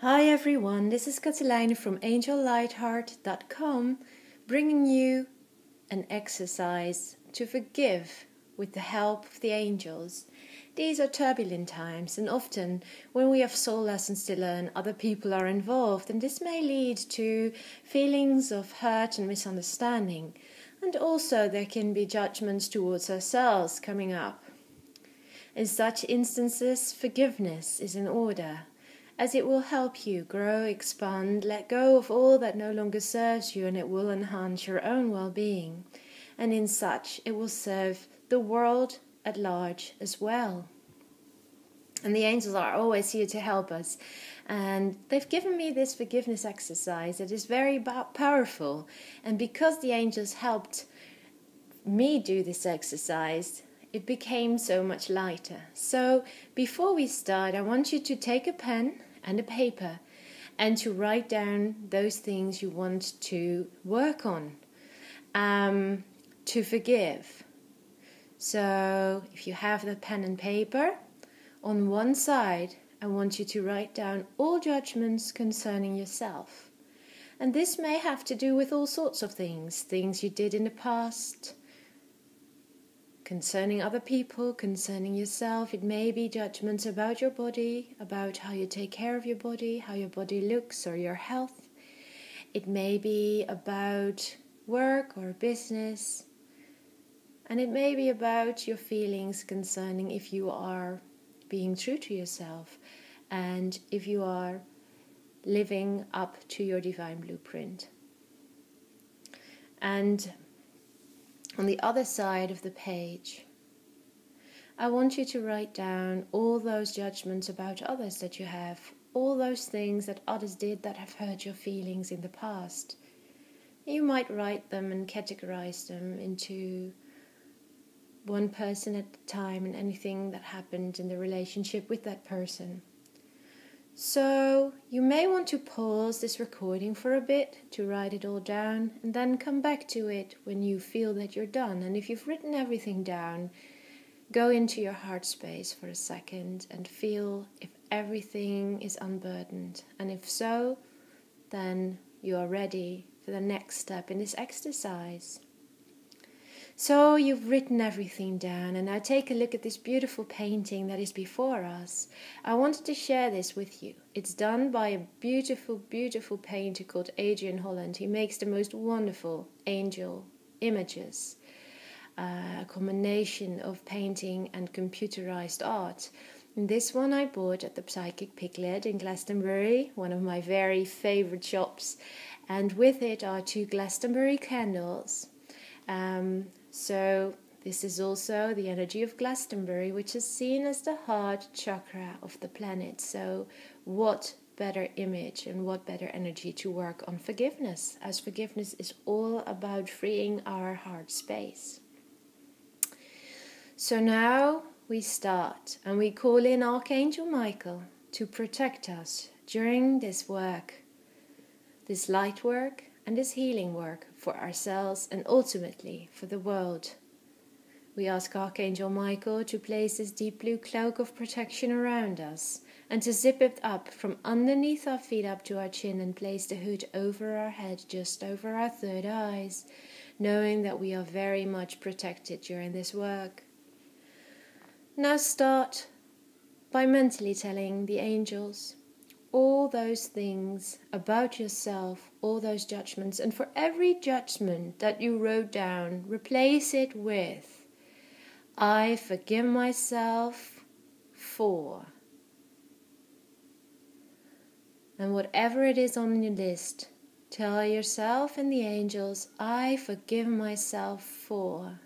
Hi everyone, this is Katelijne from angellightheart.com bringing you an exercise to forgive with the help of the angels. These are turbulent times, and often when we have soul lessons to learn, other people are involved, and this may lead to feelings of hurt and misunderstanding. And also there can be judgments towards ourselves coming up. In such instances, forgiveness is in order, as it will help you grow, expand, let go of all that no longer serves you, and it will enhance your own well-being. And in such, it will serve the world at large as well. And the angels are always here to help us. And they've given me this forgiveness exercise that is very powerful. And because the angels helped me do this exercise, it became so much lighter. So before we start, I want you to take a pen and a paper and to write down those things you want to work on, to forgive. So if you have the pen and paper, on one side I want you to write down all judgments concerning yourself. And this may have to do with all sorts of things you did in the past, concerning other people, concerning yourself. It may be judgments about your body, about how you take care of your body, how your body looks, or your health. It may be about work or business. And it may be about your feelings concerning if you are being true to yourself and if you are living up to your divine blueprint. And on the other side of the page, I want you to write down all those judgments about others that you have, all those things that others did that have hurt your feelings in the past. You might write them and categorize them into one person at a time and anything that happened in the relationship with that person. So you may want to pause this recording for a bit to write it all down and then come back to it when you feel that you're done. And if you've written everything down, go into your heart space for a second and feel if everything is unburdened. And if so, then you are ready for the next step in this exercise. So you've written everything down, and now take a look at this beautiful painting that is before us. I wanted to share this with you. It's done by a beautiful, beautiful painter called Adrian Holland. He makes the most wonderful angel images, a combination of painting and computerized art. And this one I bought at the Psychic Piglet in Glastonbury, one of my very favorite shops. And with it are 2 Glastonbury candles. So this is also the energy of Glastonbury, which is seen as the heart chakra of the planet. So what better image and what better energy to work on forgiveness, as forgiveness is all about freeing our heart space. So now we start, and we call in Archangel Michael to protect us during this work, this light work, and this healing work for ourselves and ultimately for the world. We ask Archangel Michael to place this deep blue cloak of protection around us and to zip it up from underneath our feet up to our chin and place the hood over our head, just over our third eyes, knowing that we are very much protected during this work. Now start by mentally telling the angels all those things about yourself, all those judgments, and for every judgment that you wrote down, replace it with, I forgive myself for. And whatever it is on your list, tell yourself and the angels, I forgive myself for.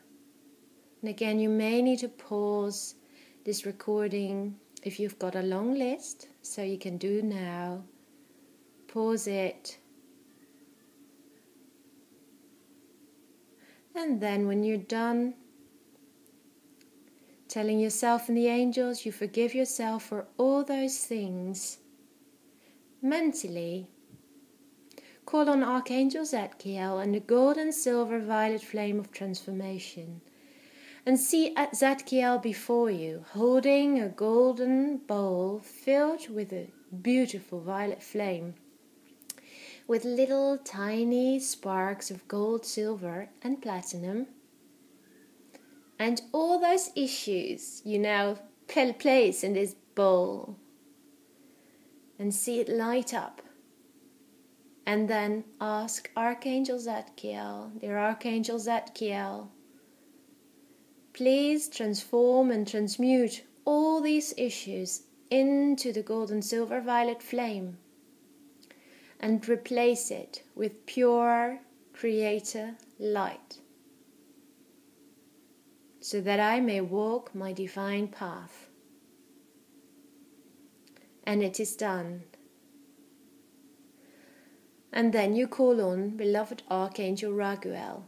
And again, you may need to pause this recording if you've got a long list, so you can do now. Pause it. And then when you're done telling yourself and the angels you forgive yourself for all those things, mentally call on Archangel Zadkiel and the gold and silver violet flame of transformation. And see Zadkiel before you, holding a golden bowl filled with a beautiful violet flame, with little tiny sparks of gold, silver, and platinum. And all those issues you now place in this bowl, and see it light up. And then ask Archangel Zadkiel, dear Archangel Zadkiel, please transform and transmute all these issues into the gold and silver violet flame and replace it with pure creator light, so that I may walk my divine path. And it is done. And then you call on beloved Archangel Raguel.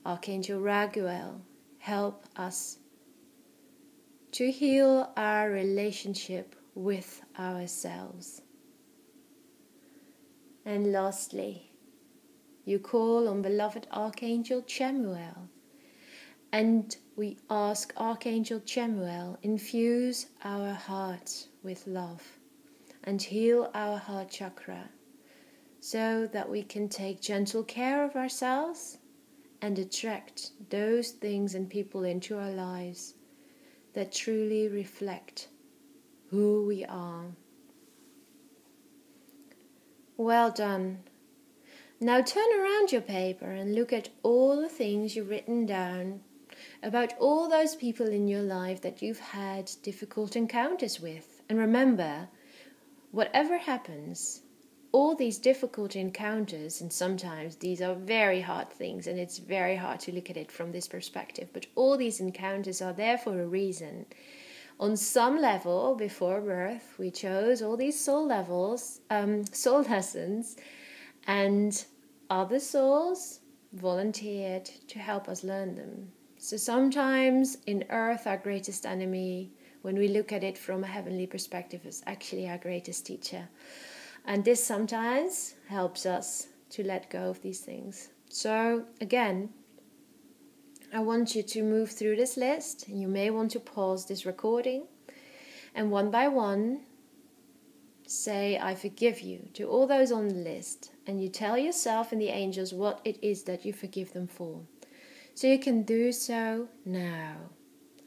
Archangel Raguel, help us to heal our relationship with ourselves. And lastly, you call on beloved Archangel Chamuel, and we ask Archangel Chamuel, infuse our hearts with love and heal our heart chakra, so that we can take gentle care of ourselves and attract those things and people into our lives that truly reflect who we are. Well done. Now turn around your paper and look at all the things you've written down about all those people in your life that you've had difficult encounters with. And remember, whatever happens, all these difficult encounters, and sometimes these are very hard things and it's very hard to look at it from this perspective, but all these encounters are there for a reason. On some level, before birth, we chose all these soul lessons, and other souls volunteered to help us learn them. So sometimes in earth, our greatest enemy, when we look at it from a heavenly perspective, is actually our greatest teacher. And this sometimes helps us to let go of these things. So again, I want you to move through this list. You may want to pause this recording and one by one say, I forgive you, to all those on the list. And you tell yourself and the angels what it is that you forgive them for. So you can do so now.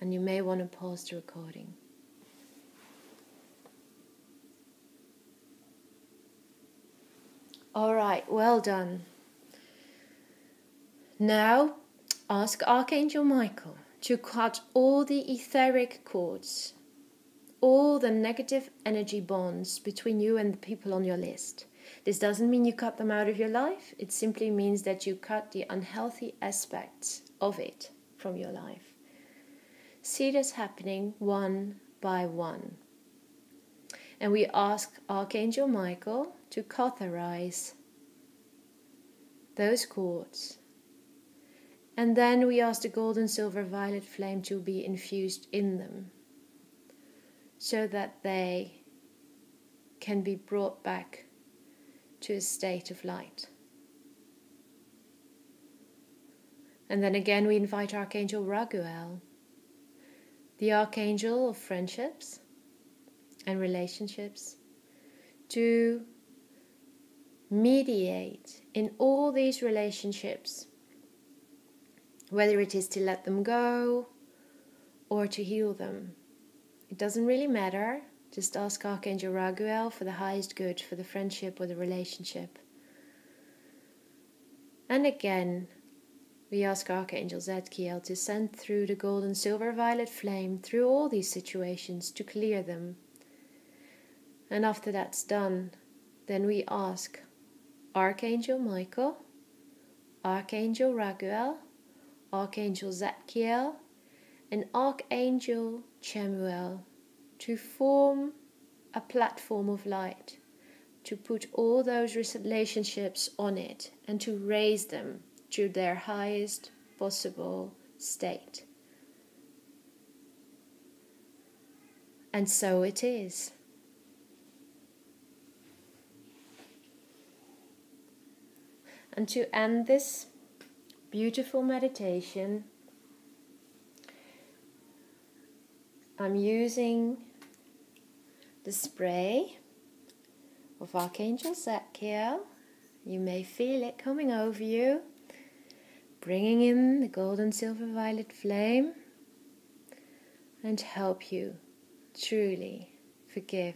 And you may want to pause the recording. All right, well done. Now, ask Archangel Michael to cut all the etheric cords, all the negative energy bonds between you and the people on your list. This doesn't mean you cut them out of your life. It simply means that you cut the unhealthy aspects of it from your life. See this happening one by one. And we ask Archangel Michael to cauterize those cords. And then we ask the gold and silver violet flame to be infused in them, so that they can be brought back to a state of light. And then again we invite Archangel Raguel, the Archangel of friendships and relationships, to mediate in all these relationships, whether it is to let them go or to heal them. It doesn't really matter. Just ask Archangel Raguel for the highest good for the friendship or the relationship. And again, we ask Archangel Zadkiel to send through the gold and silver violet flame through all these situations to clear them. And after that's done, then we ask Archangel Michael, Archangel Raguel, Archangel Zadkiel, and Archangel Chamuel to form a platform of light, to put all those relationships on it and to raise them to their highest possible state. And so it is. And to end this beautiful meditation. I'm using the spray of Archangel Zadkiel. You may feel it coming over you, bringing in the golden silver violet flame, and help you truly forgive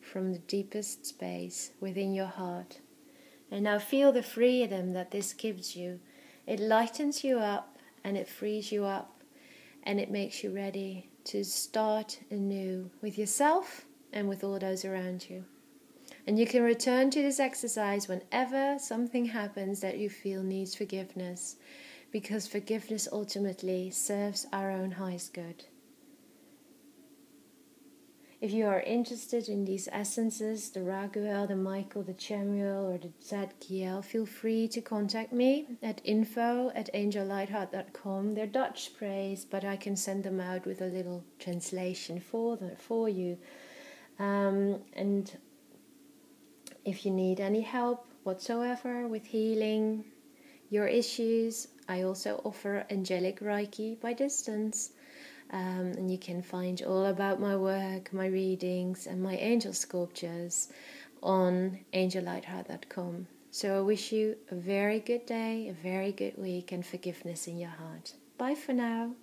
from the deepest space within your heart. And now feel the freedom that this gives you. It lightens you up and it frees you up, and it makes you ready to start anew with yourself and with all those around you. And you can return to this exercise whenever something happens that you feel needs forgiveness, because forgiveness ultimately serves our own highest good. If you are interested in these essences, the Raguel, the Michael, the Chamuel, or the Zadkiel, feel free to contact me at info@angellightheart.com. They're Dutch sprays, but I can send them out with a little translation for you. And if you need any help whatsoever with healing your issues, I also offer angelic Reiki by distance. And you can find all about my work, my readings, and my angel sculptures on angellightheart.com. So I wish you a very good day, a very good week, and forgiveness in your heart. Bye for now.